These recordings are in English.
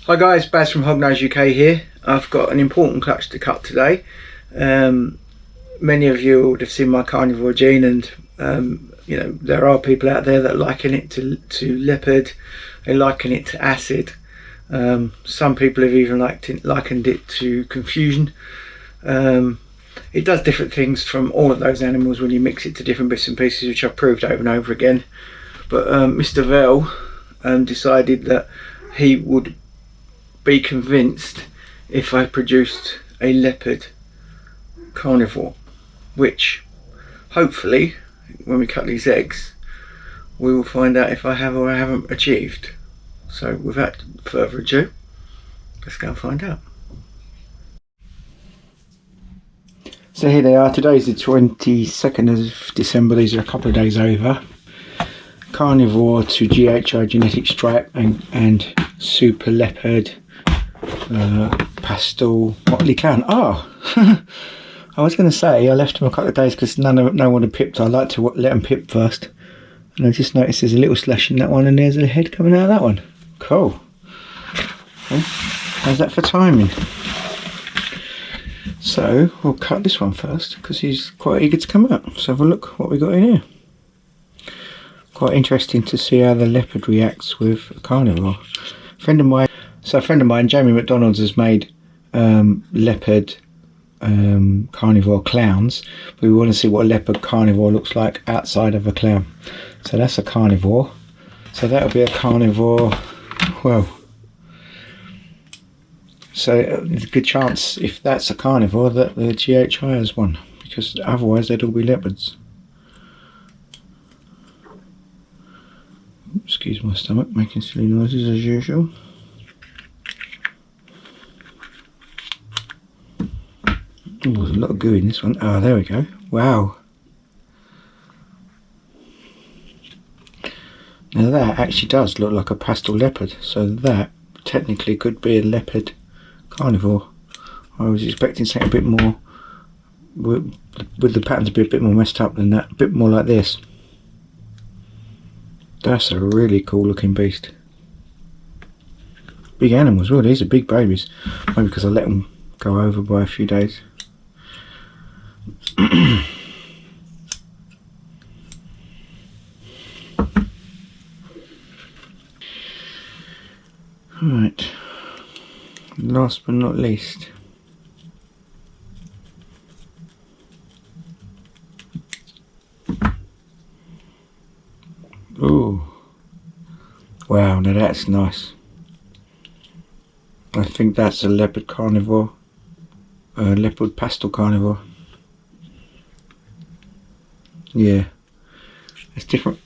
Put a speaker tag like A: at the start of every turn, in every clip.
A: Hi guys, Baz from Hognose UK here. I've got an important clutch to cut today. Many of you would have seen my carnivore gene, and you know, there are people out there that liken it to leopard, they liken it to acid. Some people have even likened it to confusion. It does different things from all of those animals when you mix it to different bits and pieces, which I've proved over and over again. But Mr. Vell decided that he would be convinced if I produced a leopard carnivore, which hopefully when we cut these eggs we will find out if I have or I haven't achieved. So without further ado, let's go and find out. So here they are. Today's the 22nd of December. These are a couple of days over. Carnivore to GHI genetic stripe and super leopard pastel motley clown. I was going to say I left them a couple of days because no one had pipped. I like to let them pip first, and I just noticed there's a little slash in that one, and there's a head coming out of that one. Cool. Okay. How's that for timing? So we'll cut this one first because he's quite eager to come out. So have a look what we got in here. Quite interesting to see how the leopard reacts with a carnivore. A friend of mine, Jamie McDonald's, has made leopard carnivore clowns. But we want to see what a leopard carnivore looks like outside of a clown. So that's a carnivore. So that'll be a carnivore. Well, so there's a good chance if that's a carnivore that the GHI has one, because otherwise they'd all be leopards. Excuse my stomach making silly noises as usual. Oh, there's a lot of goo in this one. Ah, there we go. Wow. Now that actually does look like a pastel leopard, so that technically could be a leopard carnivore. I was expecting something a bit more, with the pattern to be a bit more messed up than that, a bit more like this. That's a really cool looking beast. Big animals, well, these are big babies. Maybe because I let them go over by a few days. Right, last but not least, oh wow, now that's nice. I think that's a leopard carnivore, leopard pastel carnivore. Yeah, it's different.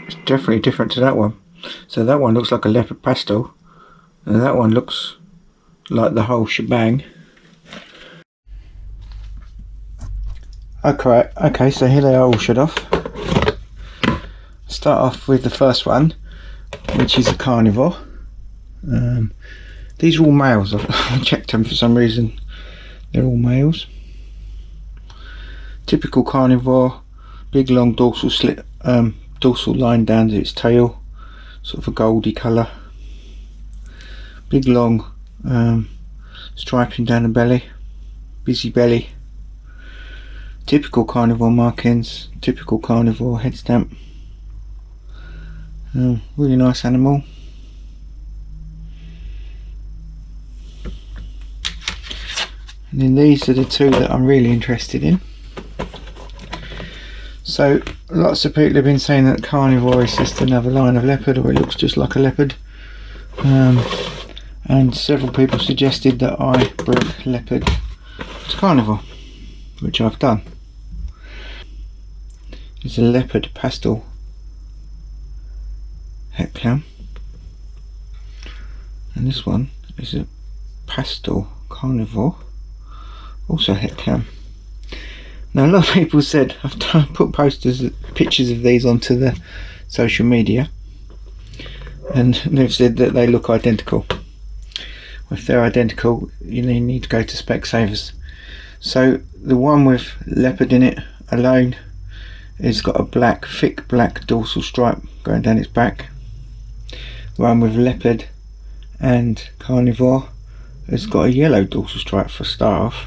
A: It's definitely different to that one. So that one looks like a leopard pastel, and that one looks like the whole shebang. Okay, so here they are all shut off. Start off with the first one, which is a carnivore. These are all males. I checked them for some reason. They're all males. Typical carnivore, big long dorsal slit, dorsal line down to its tail, sort of a goldy colour. Big long striping down the belly, busy belly. Typical carnivore markings, typical carnivore head stamp. Really nice animal. And then these are the two that I'm really interested in. So lots of people have been saying that carnivore is just another line of leopard, or it looks just like a leopard. And several people suggested that I bring leopard to carnivore, which I've done. It's a leopard pastel het clown, and this one is a pastel carnivore, also het clown. Now a lot of people said, I've put pictures of these onto the social media, and they've said that they look identical. If they're identical, you need to go to Specsavers. So the one with leopard in it alone has got a thick black dorsal stripe going down its back. The one with leopard and carnivore has got a yellow dorsal stripe for a start off.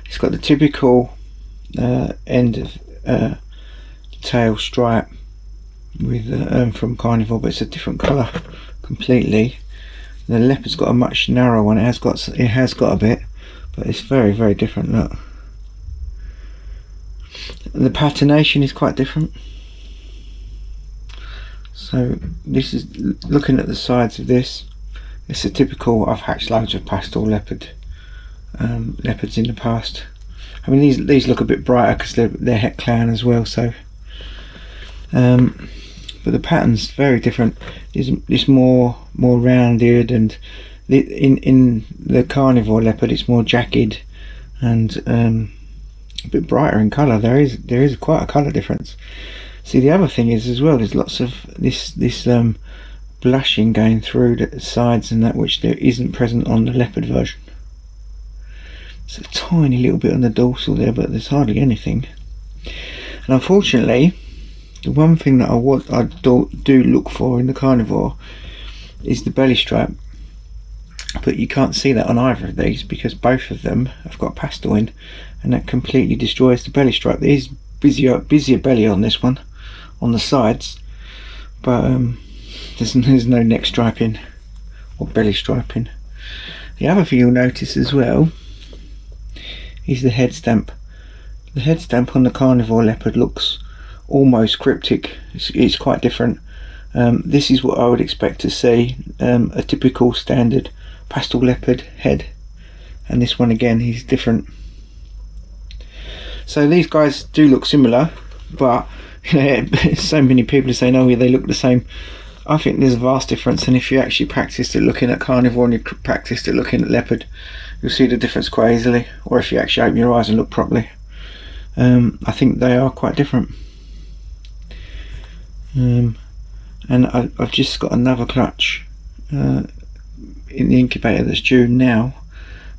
A: It's got the typical end of tail stripe with from carnivore, but it's a different colour completely. The leopard's got a much narrower one. It has got a bit, but it's very, very different. Look, the patternation is quite different. So this is looking at the sides of this. It's a typical. I've hatched loads of pastel leopards in the past. I mean, these look a bit brighter because they're het clown as well. So, but the pattern's very different. It's more rounded, and in the carnivore leopard, it's more jagged and a bit brighter in colour. There is quite a colour difference. See, the other thing is as well, there's lots of this blushing going through the sides and that, which there isn't present on the leopard version. It's a tiny little bit on the dorsal there, but there's hardly anything. And unfortunately, the one thing that I do look for in the carnivore is the belly stripe, but you can't see that on either of these because both of them have got pastel in, and that completely destroys the belly stripe. There is busier belly on this one, on the sides, but there's no neck striping or belly striping. The other thing you'll notice as well is the head stamp. The head stamp on the carnivore leopard looks almost cryptic. It's quite different. This is what I would expect to see, a typical standard pastel leopard head, and this one again is different. So these guys do look similar, but so many people are saying, oh yeah, they look the same. I think there's a vast difference, and if you actually practiced at looking at carnivore and you practiced at looking at leopard, you'll see the difference quite easily. Or if you actually open your eyes and look properly, I think they are quite different. And I've just got another clutch in the incubator that's due now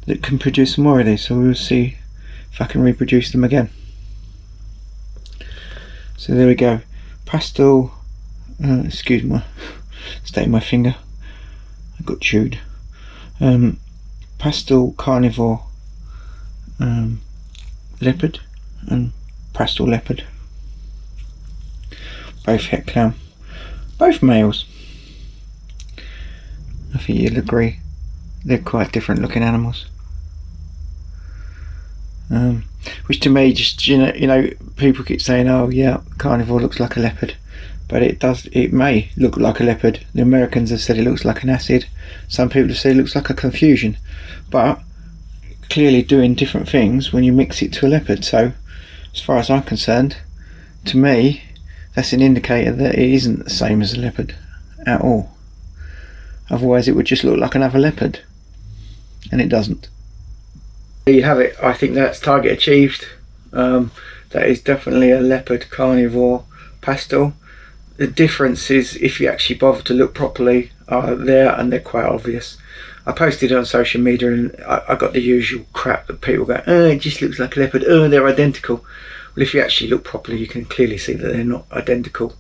A: that can produce more of these, so we'll see if I can reproduce them again. So there we go, pastel, excuse my state of my finger, I got chewed. Pastel carnivore leopard and pastel leopard, both het clown, both males. I think you'll agree they're quite different looking animals. Which to me, just you know, people keep saying, "Oh yeah, carnivore looks like a leopard," but it may look like a leopard. The Americans have said it looks like an acid. Some people have said it looks like a confusion, but clearly doing different things when you mix it to a leopard. So, as far as I'm concerned, to me, that's an indicator that it isn't the same as a leopard at all. Otherwise, it would just look like another leopard, and it doesn't. There you have it. I think that's target achieved. That is definitely a leopard carnivore pastel. The difference is, if you actually bother to look properly, are there, and they're quite obvious. I posted it on social media, and I got the usual crap that people go, "Oh, it just looks like a leopard. Oh, they're identical." Well, if you actually look properly, you can clearly see that they're not identical.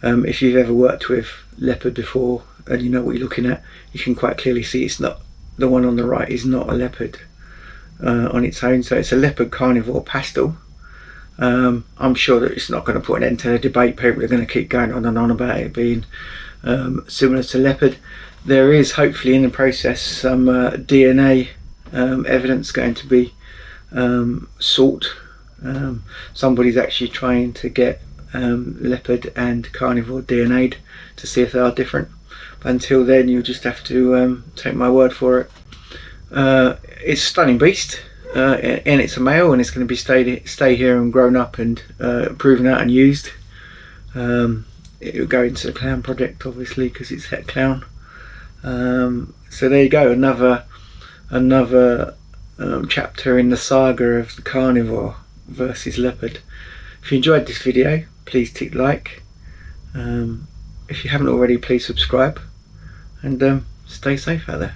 A: If you've ever worked with leopard before and you know what you're looking at, you can quite clearly see it's not, the one on the right is not a leopard on its own. So it's a leopard carnivore pastel. I'm sure that it's not going to put an end to the debate. People are going to keep going on and on about it being similar to leopard. There is hopefully in the process some DNA evidence going to be sought. Somebody's actually trying to get leopard and carnivore DNA'd to see if they are different, but until then you'll just have to take my word for it. It's a stunning beast, and it's a male, and it's going to be stay here and grown up and proven out and used. It will go into the clown project obviously because it's het clown. So there you go, another chapter in the saga of the carnivore versus leopard. If you enjoyed this video, please tick like. If you haven't already, please subscribe, and stay safe out there.